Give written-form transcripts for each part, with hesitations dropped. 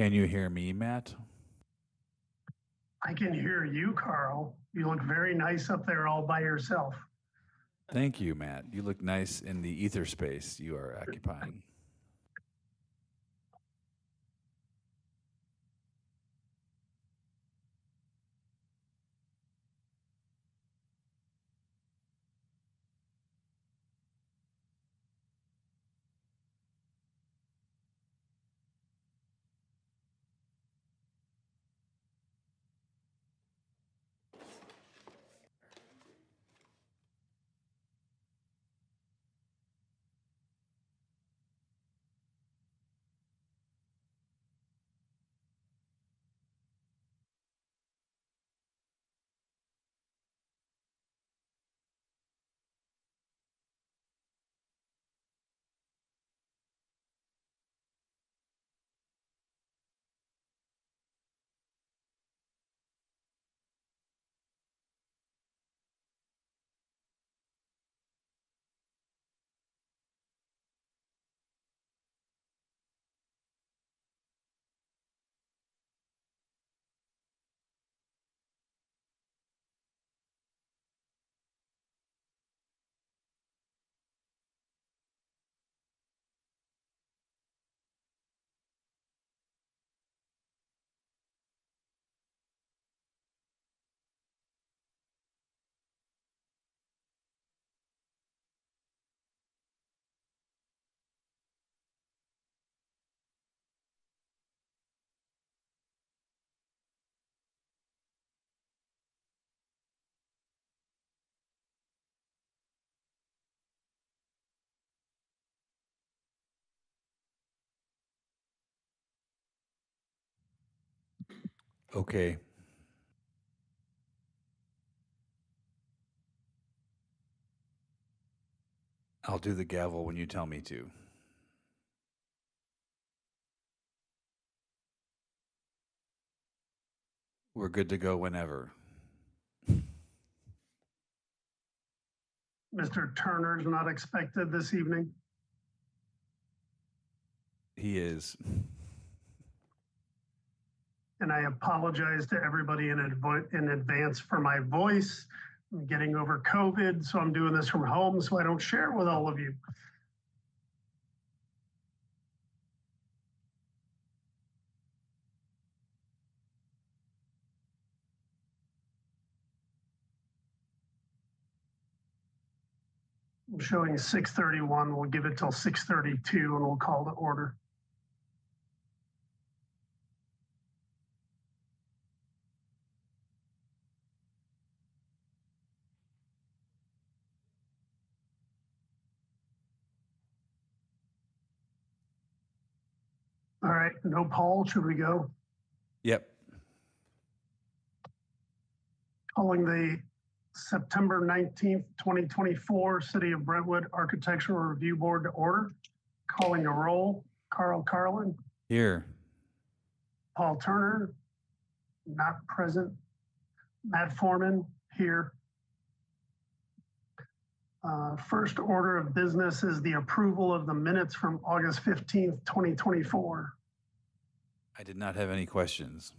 Can you hear me, Matt? I can hear you, Carl. You look very nice up there all by yourself. Thank you, Matt. You look nice in the ether space you are occupying. Okay. I'll do the gavel when you tell me to. We're good to go whenever. Mr. Turner's not expected this evening. He is. And I apologize to everybody in advance for my voice. I'm getting over COVID, so I'm doing this from home so I don't share it with all of you. I'm showing 6:31. We'll give it till 6:32 and we'll call to order. All right, no Paul, should we go? Yep. Calling the September 19th, 2024 City of Brentwood Architectural Review Board to order. Calling a roll, Carl Carlin. Here. Paul Turner, not present. Matt Foreman, here. First order of business is the approval of the minutes from August 15th, 2024. I did not have any questions.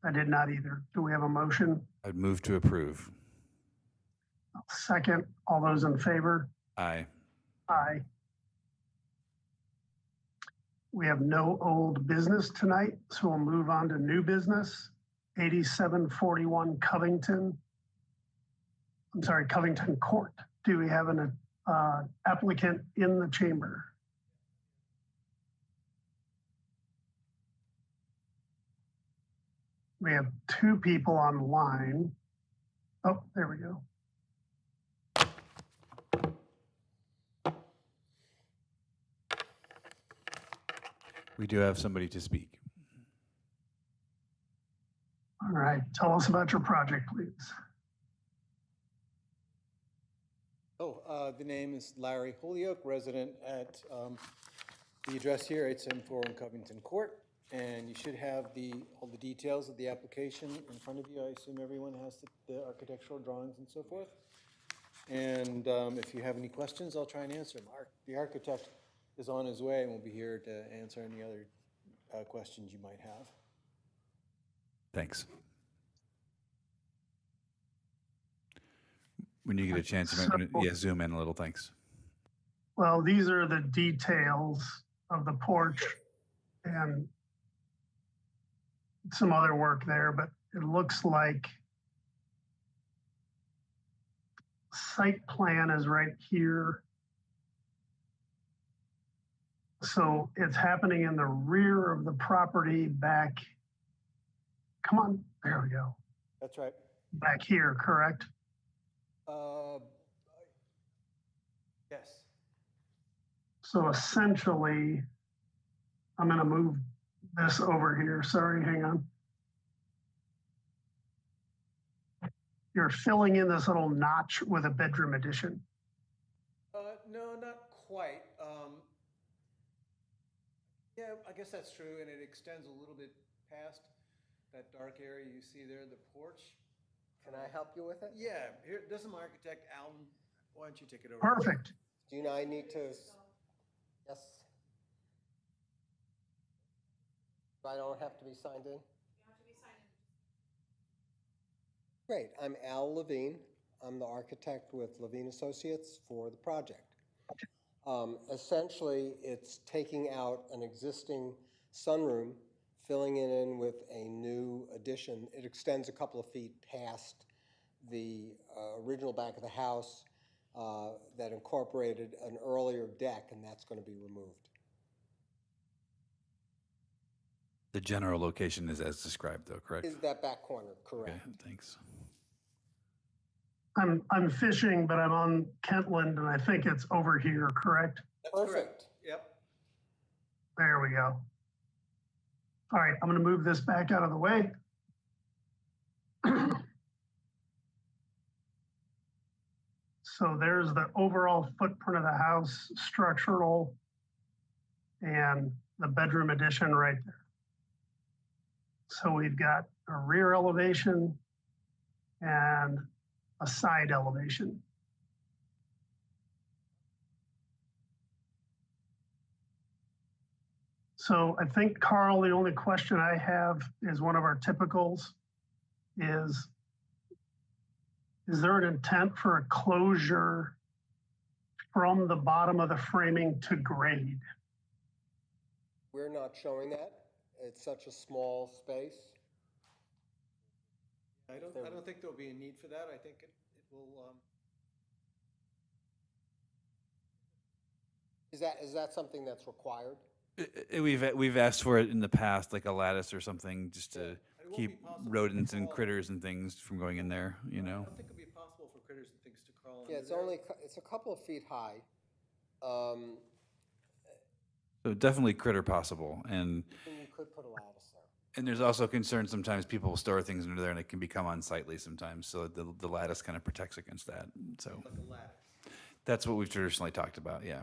I did not either. Do we have a motion? I'd move to approve. Second, all those in favor? Aye. Aye. We have no old business tonight, so we'll move on to new business. 8741 Covington. I'm sorry, Covington Court. Do we have an applicant in the chamber? We have two people online. Oh, there we go. We do have somebody to speak. All right, tell us about your project, please. The name is Larry Holyoke, resident at the address here, 8741 Covington Court. And you should have all the details of the application in front of you. I assume everyone has the architectural drawings and so forth. And if you have any questions, I'll try and answer them. The architect is on his way and will be here to answer any other questions you might have. Thanks. When you get a chance, you might want to zoom in a little. Thanks. Well, these are the details of the porch and some other work there, but it looks like site plan is right here. So it's happening in the rear of the property back. Come on, there we go. That's right. Back here, correct? Yes. So essentially, I'm gonna move this over here. Sorry, hang on. You're filling in this little notch with a bedroom addition. No, not quite. Yeah, I guess that's true, and it extends a little bit past that dark area you see there, the porch. Can I help you with it? Yeah, here, this is my architect, Alan. Why don't you take it over? Perfect. Do you know I need to? Yes. I don't have to be signed in? Great, I'm Al Levine. I'm the architect with Levine Associates for the project. Essentially, it's taking out an existing sunroom, filling it in with a new addition. It extends a couple of feet past the original back of the house that incorporated an earlier deck, and that's going to be removed. The general location is as described, though, correct? Is that back corner, correct? Okay, thanks. I'm fishing, but I'm on Kentland, and I think it's over here, correct? That's Perfect. correct. Yep. There we go. All right, I'm gonna move this back out of the way. So there's the overall footprint of the house, structural, and the bedroom addition right there. So we've got a rear elevation and a side elevation. So I think, Carl, the only question I have is one of our typicals is there an intent for a closure from the bottom of the framing to grade? We're not showing that. It's such a small space. I don't think there'll be a need for that. I think it will, Is that something that's required? We've asked for it in the past, like a lattice or something, just to It won't keep be possible to rodents and crawl. critters and things from going in there, you I know? don't think it'll be possible for critters and things to crawl Yeah, under there. it's a couple of feet high. So definitely critter possible. And You could put a lattice there. there's also concern sometimes people will store things under there and it can become unsightly sometimes. So the lattice kind of protects against that. So Like a lattice. that's what we've traditionally talked about, yeah.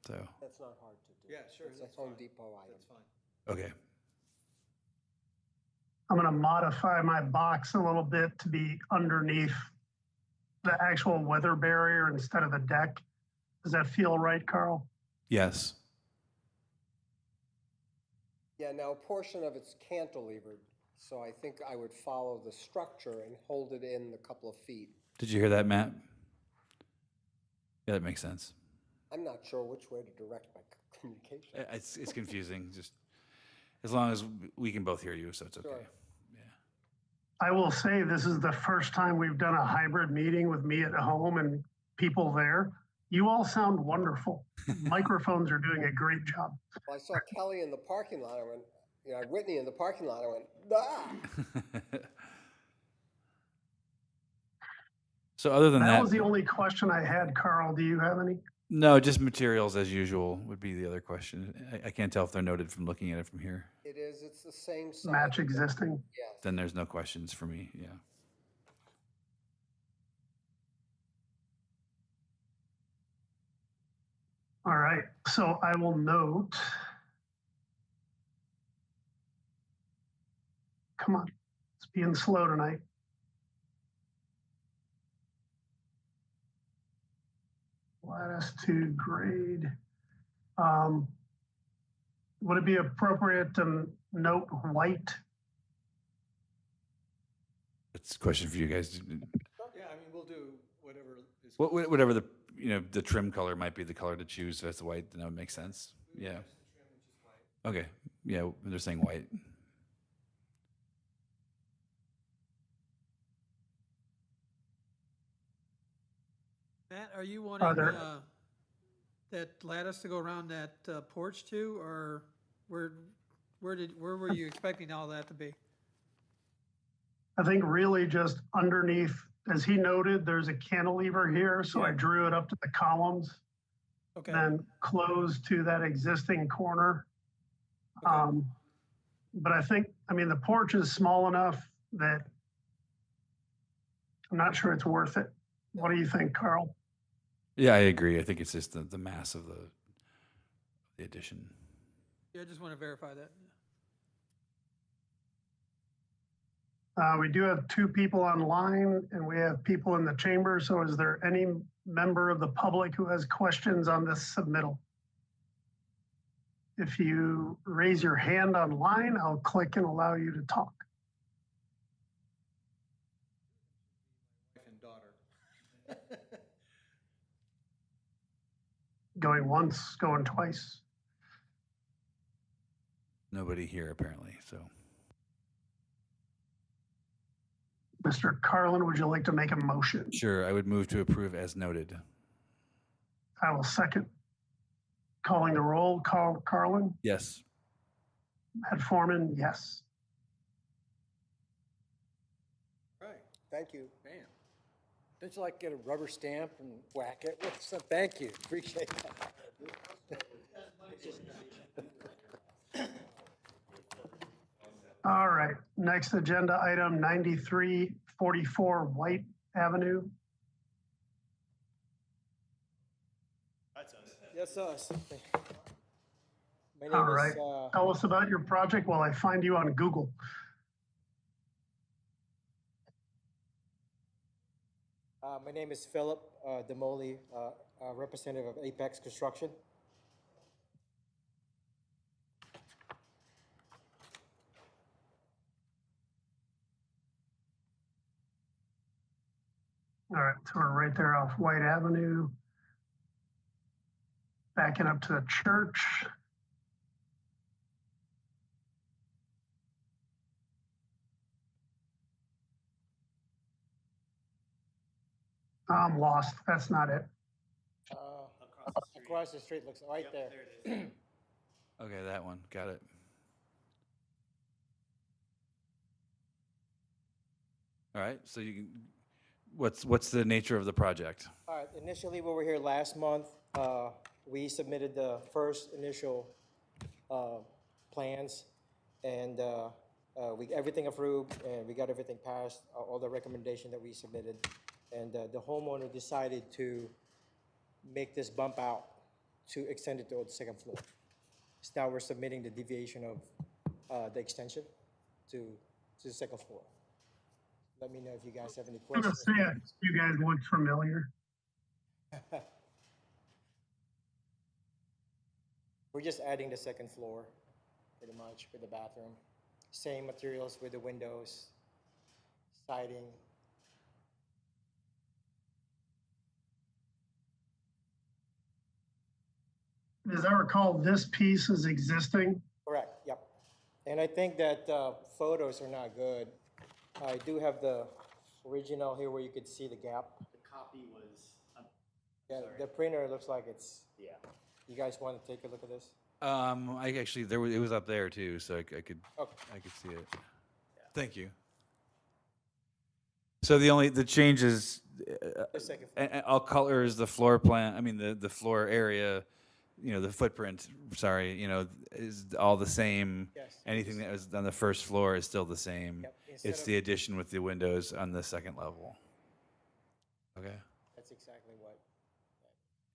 So, That's not hard to do. Yeah, sure. It's a that's Home fine. Depot item. That's fine. okay. I'm gonna modify my box a little bit to be underneath the actual weather barrier instead of the deck. Does that feel right, Carl? Yes. Yeah, now a portion of it's cantilevered, so I think I would follow the structure and hold it in a couple of feet. Did you hear that, Matt? Yeah, that makes sense. I'm not sure which way to direct my communication. It's confusing, just as long as we can both hear you, so it's okay. Sure. I will say this is the first time we've done a hybrid meeting with me at home and people there. You all sound wonderful. Microphones are doing a great job. Well, I saw Kelly in the parking lot. I went, Whitney in the parking lot. I went, ah! So other than That that, was the only question I had, Carl. Do you have any? no, just materials as usual would be the other question. I can't tell if they're noted from looking at it from here. It is, it's the same size. Match existing? Yes. Then there's no questions for me, yeah. All right, so I will note. Come on, it's being slow tonight. Lattice to grade Um, would it be appropriate to note white? It's a question for you guys. Yeah, I mean, we'll do whatever is. Whatever the, the trim color might be the color to choose. If it's white, then that would make sense. Yeah. Okay. Yeah, they're saying white. Matt, are you Are wanting there- that lattice to go around that porch too, or where were you expecting all that to be? I think really just underneath, as he noted, there's a cantilever here, so I Yeah. drew it up to the columns, Okay, then closed to that existing corner. okay. But I think, I mean, the porch is small enough that I'm not sure it's worth it. What do you think, Carl? Yeah, I agree. I think it's just the mass of the addition. Yeah, I just want to verify that. We do have 2 people online and we have people in the chamber. So is there any member of the public who has questions on this submittal? If you raise your hand online, I'll click and allow you to talk. Wife and daughter. Going once, going twice. Nobody here apparently. So Mr. Carlin, would you like to make a motion? sure, I would move to approve as noted. I will second. Calling the roll, Carlin, Yes. Matt Foreman, yes. Right, Thank you. bam. Don't you like get a rubber stamp and whack it with some, thank you, appreciate that. All right, next agenda item 9344 White Avenue. Yes, us. My All name right, is, tell us about your project while I find you on Google. My name is Philip Demoli, representative of Apex Construction. All right, so we're right there off White Avenue. Backing up to the church. I'm lost, that's not it. Across the street, looks right there. Okay, that one. Got it. All right. So you can, what's the nature of the project? All right, initially, we were here last month. We submitted the first initial plans, and everything approved, and we got everything passed, all the recommendation that we submitted. And the homeowner decided to make this bump out to extend it to the second floor. So now we're submitting the deviation of the extension to the second floor. Let me know if you guys have any I'm gonna questions. say it, you guys look familiar. We're just adding the second floor, pretty much, with the bathroom. Same materials with the windows, siding. As I recall, this piece is existing. Correct, yep. And I think that photos are not good. I do have the original here where you could see the gap. The copy was, Yeah, the printer looks like it's, yeah. you guys want to take a look at this? I actually it was up there too, so I could Okay. see it. Thank you. So the change is, The second floor. all colors, the floor plan. I mean the floor area, the footprint. Sorry, is all the same. Yes. Anything that was on the first floor is still the same. Yep. Instead It's of- the addition with the windows on the second level. Okay. That's exactly what.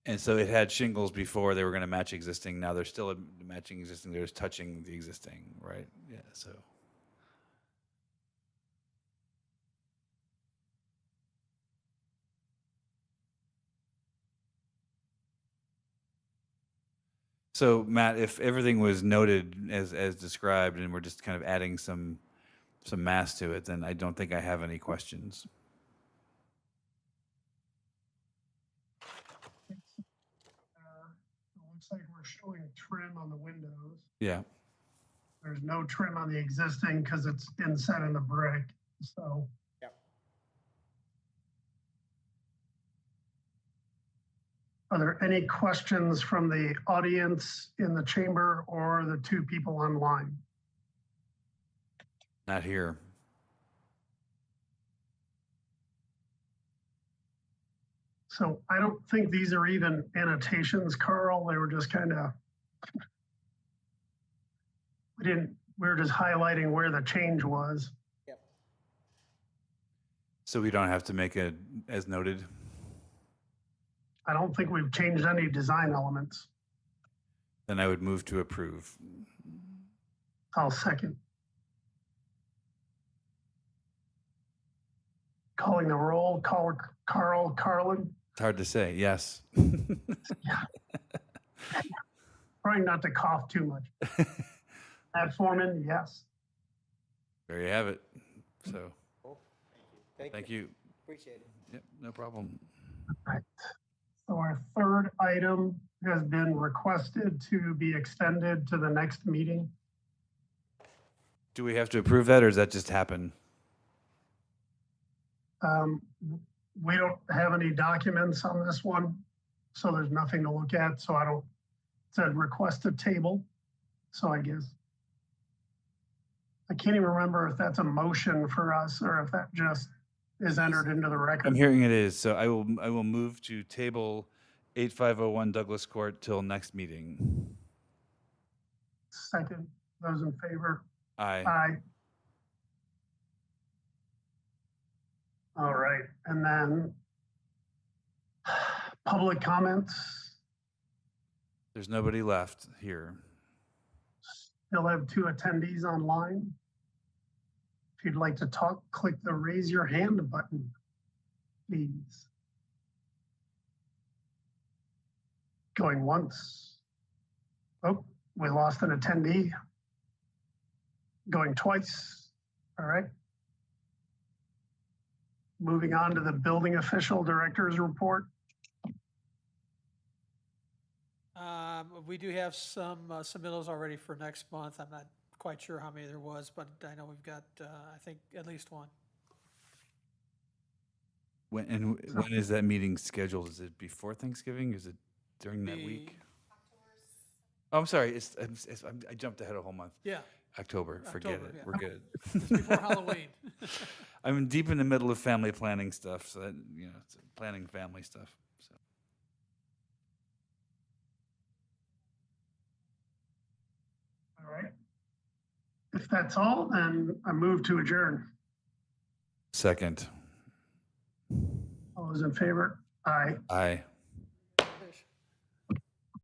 And so it had shingles before, they were going to match existing. Now they're still matching existing. They're just touching the existing, right? Yeah. So. So Matt, if everything was noted as described and we're just kind of adding some mass to it, then I don't think I have any questions. It looks like we're showing trim on the windows. Yeah. There's no trim on the existing because it's inset in the brick, so. Yep. Are there any questions from the audience in the chamber or the two people online? Not here. So I don't think these are even annotations, Carl. They were just kind of, we were just highlighting where the change was. Yep. So we don't have to make it as noted? I don't think we've changed any design elements. Then I would move to approve. I'll second. Calling the roll, Carl Carlin. It's hard to say. Yes. Trying not to cough too much. Matt Foreman, yes. There you have it. So Cool. Thank you. thank you. Appreciate it. Yep, no problem. Right. So our third item has been requested to be extended to the next meeting. Do we have to approve that, or does that just happen? We don't have any documents on this one, so there's nothing to look at. So it said request a table. So I guess I can't even remember if that's a motion for us or if that just is entered into the I'm record. hearing it is. So I will move to table 8501 Douglas Court till next meeting. Second, those in favor? Aye. Aye. All right, and then public comments. There's nobody left here. Still have 2 attendees online. If you'd like to talk, click the raise your hand button, please. Going once. Oh, we lost an attendee. Going twice. All right. Moving on to the building official director's report. We do have some submittals already for next month. I'm not quite sure how many there was, but I know we've got, I think, at least one. When is that meeting scheduled? Is it before Thanksgiving? Is it during that week? Oh, I'm sorry. I jumped ahead a whole month. Yeah, October. Forget October, it. yeah. We're good. it's before Halloween. I'm deep in the middle of family planning stuff, so that, it's planning family stuff. So All right. If that's all, then I move to adjourn. second. All those in favor? Aye. Aye.